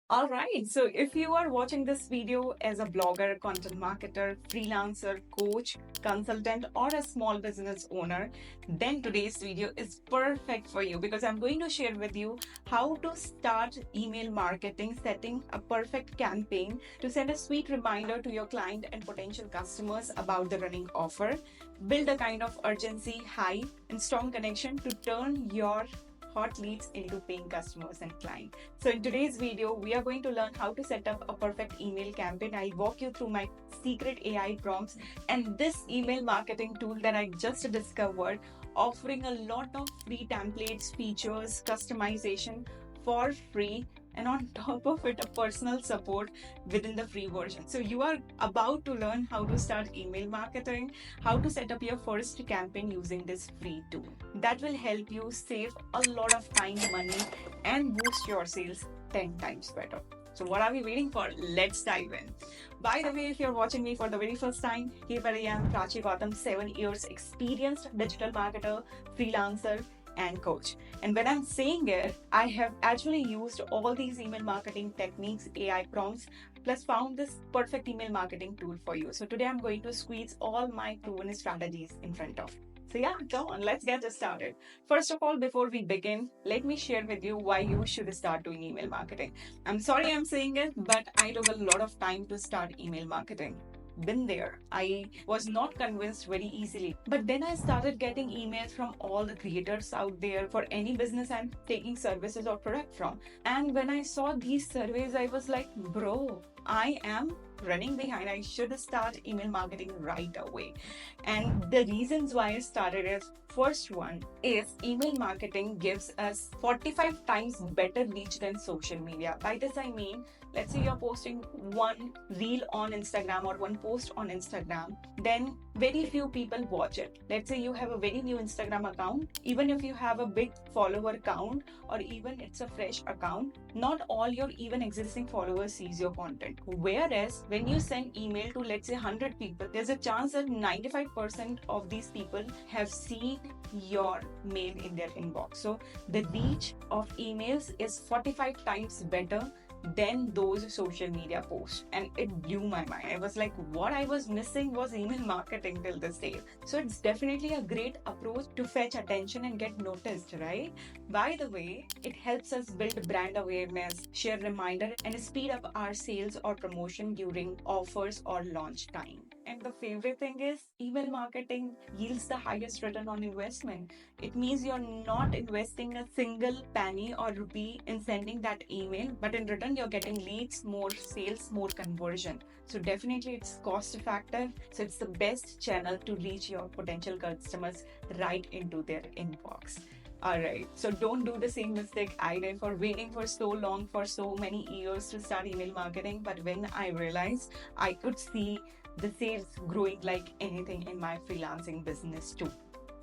All right. So, if you are watching this video as a blogger, content marketer, freelancer, coach, consultant, or a small business owner, then today's video is perfect for you because I'm going to share with you how to start email marketing, setting a perfect campaign to send a sweet reminder to your client and potential customers about the running offer, build a kind of urgency, high, and strong connection to turn your hot leads into paying customers and clients. So in today's video, we are going to learn how to set up a perfect email campaign. I'll walk you through my secret AI prompts and this email marketing tool that I just discovered, offering a lot of free templates, features, customization for free, and on top of it, a personal support within the free version. So you are about to learn how to start email marketing, how to set up your first campaign using this free tool. That will help you save a lot of time, money, and boost your sales 10 times better. So, what are we waiting for? Let's dive in. By the way, if you're watching me for the very first time, here I am, Prachi Gautam, 7 years experienced digital marketer, freelancer, and coach. And when I'm saying it, I have actually used all these email marketing techniques, AI prompts, plus found this perfect email marketing tool for you. So today I'm going to squeeze all my proven strategies in front of you. So yeah, come on, let's get started. First of all, before we begin, let me share with you why you should start doing email marketing. I'm sorry I'm saying it, but I took a lot of time to start email marketing. Been there. I was not convinced very easily. But then I started getting emails from all the creators out there for any business I'm taking services or product from. And when I saw these surveys, I was like, bro, I am running behind. I should start email marketing right away. And the reasons why I started is first one is email marketing gives us 45 times better reach than social media. By this I mean, let's say you're posting one reel on Instagram or one post on Instagram, then very few people watch it. Let's say you have a very new Instagram account, even if you have a big follower count or even it's a fresh account, not all your even existing followers sees your content. Whereas when you send email to let's say 100 people, there's a chance that 95% of these people have seen your mail in their inbox. So the reach of emails is 45 times better than those social media posts, and it blew my mind. I was like, what I was missing was email marketing till this day. So it's definitely a great approach to fetch attention and get noticed, right? By the way, it helps us build brand awareness, share reminder, and speed up our sales or promotion during offers or launch time. And the favorite thing is email marketing yields the highest return on investment. It means you're not investing a single penny or rupee in sending that email, but in return, you're getting leads, more sales, more conversion. So, definitely, it's cost effective. So, it's the best channel to reach your potential customers right into their inbox. All right. So don't do the same mistake I did for waiting for so long, for so many years to start email marketing. But when I realized I could see the sales growing like anything in my freelancing business too,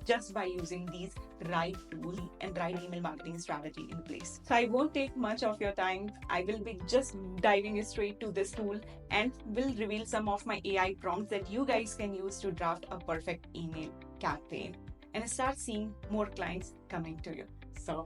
just by using these right tools and right email marketing strategy in place. So I won't take much of your time. I will be just diving straight to this tool and will reveal some of my AI prompts that you guys can use to draft a perfect email campaign and start seeing more clients coming to you. So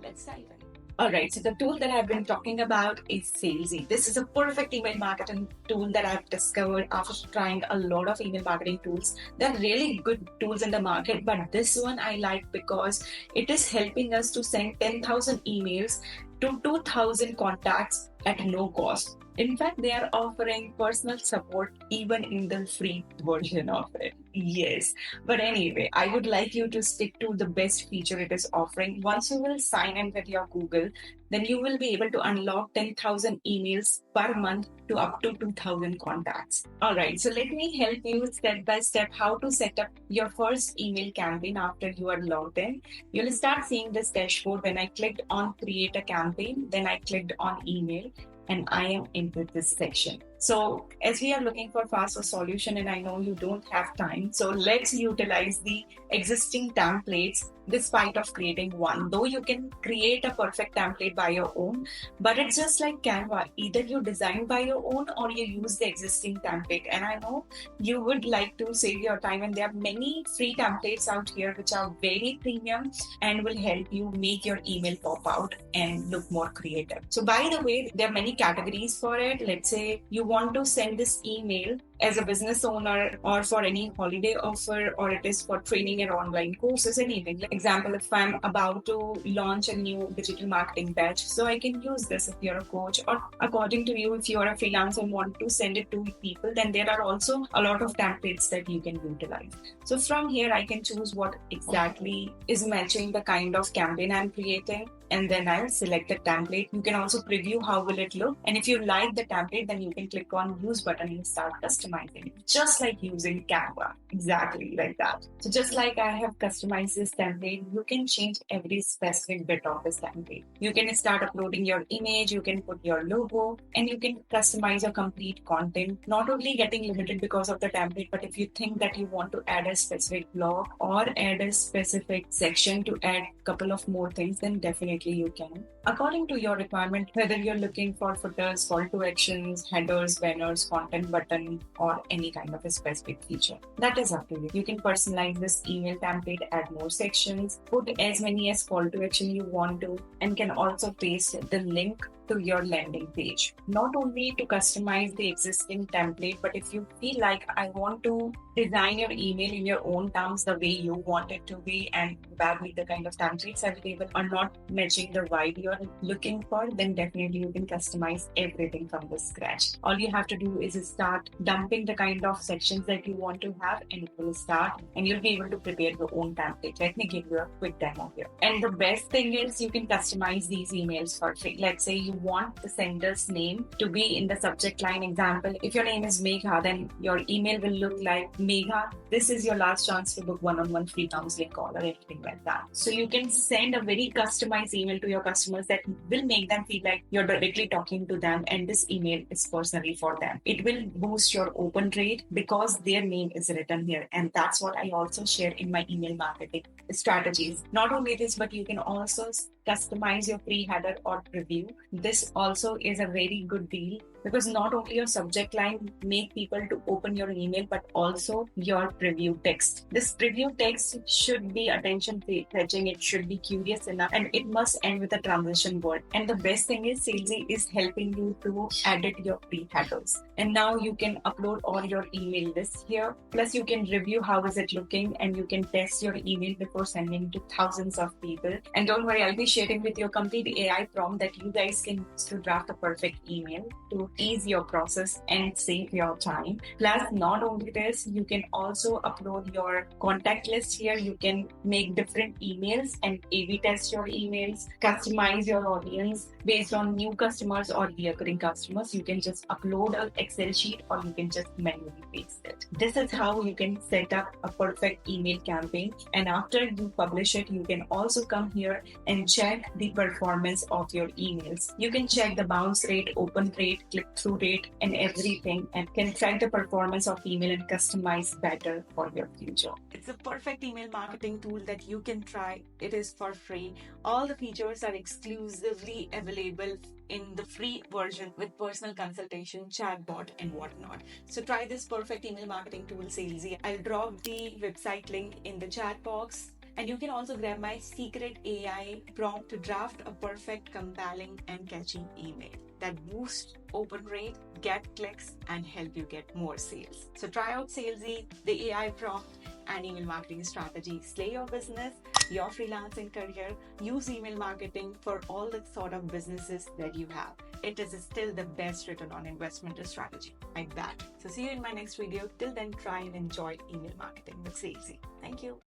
let's dive in. All right, so the tool that I've been talking about is Salesy. This is a perfect email marketing tool that I've discovered after trying a lot of email marketing tools. There are really good tools in the market, but this one I like because it is helping us to send 10,000 emails to 2,000 contacts at no cost. In fact, they are offering personal support even in the free version of it. Yes. But anyway, I would like you to stick to the best feature it is offering. Once you will sign in with your Google, then you will be able to unlock 10,000 emails per month to up to 2,000 contacts. All right, so let me help you step by step how to set up your first email campaign after you are logged in. You'll start seeing this dashboard when I clicked on create a campaign, then I clicked on email, and I am into this section. So as we are looking for faster solution, and I know you don't have time, so let's utilize the existing templates despite of creating one. Though you can create a perfect template by your own, but it's just like Canva. Either you design by your own or you use the existing template. And I know you would like to save your time, and there are many free templates out here which are very premium and will help you make your email pop out and look more creative. So by the way, there are many categories for it. Let's say you want to send this email as a business owner or for any holiday offer, or it is for training and online courses, anything. Like example, if I'm about to launch a new digital marketing batch, so I can use this if you're a coach, or according to you, if you're a freelancer and want to send it to people, then there are also a lot of templates that you can utilize. So from here, I can choose what exactly is matching the kind of campaign I'm creating, and then I'll select the template. You can also preview how will it look. And if you like the template, then you can click on use button and start customizing it. Just like using Canva. Exactly like that. So just like I have customized this template, you can change every specific bit of this template. You can start uploading your image, you can put your logo, and you can customize your complete content. Not only getting limited because of the template, but if you think that you want to add a specific blog or add a specific section to add a couple of more things, then definitely you can. According to your requirement, whether you're looking for footers, call to actions, headers, banners, content button, or any kind of a specific feature. That is up to you. You can personalize this email template, add more sections, put as many as call to action you want to, and can also paste the link to your landing page. Not only to customize the existing template, but if you feel like I want to design your email in your own terms the way you want it to be, and probably the kind of templates available are not matching the vibe you're looking for, then definitely you can customize everything from the scratch. All you have to do is start dumping the kind of sections that you want to have, and it will start, and you'll be able to prepare your own template. Let me give you a quick demo here. And the best thing is you can customize these emails for free. Let's say you want the sender's name to be in the subject line. Example, if your name is Megha, then your email will look like Megha, this is your last chance to book one-on-one free counseling call or anything like that. So you can send a very customized email to your customers that will make them feel like you're directly talking to them, and this email is personally for them. It will boost your open rate because their name is written here. And that's what I also share in my email marketing strategies. Not only this, but you can also customize your free header or preview. This also is a very good deal because not only your subject line make people to open your email, but also your preview text. This preview text should be attention fetching, it should be curious enough, and it must end with a transition word. And the best thing is Salesy is helping you to edit your free headers. And now you can upload all your email lists here. Plus you can review how is it looking, and you can test your email before sending to thousands of people. And don't worry, I'll be sharing with your complete AI prompt that you guys can use to draft a perfect email to ease your process and save your time. Plus, not only this, you can also upload your contact list here. You can make different emails and A/B test your emails, customize your audience based on new customers or recurring customers. You can just upload an Excel sheet or you can just manually paste it. This is how you can set up a perfect email campaign. And after you publish it, you can also come here and check the performance of your emails. You can check the bounce rate, open rate, click-through rate, and everything, and can track the performance of email and customize better for your future. It's a perfect email marketing tool that you can try. It is for free. All the features are exclusively available in the free version with personal consultation, chatbot, and whatnot. So try this perfect email marketing tool, Salesy. I'll drop the website link in the chat box. And you can also grab my secret AI prompt to draft a perfect, compelling, and catchy email that boosts open rate, get clicks, and help you get more sales. So try out Salesy, the AI prompt, and email marketing strategy. Slay your business, your freelancing career. Use email marketing for all the sort of businesses that you have. It is still the best return on investment strategy, I bet. So see you in my next video. Till then, try and enjoy email marketing with Salesy. Thank you.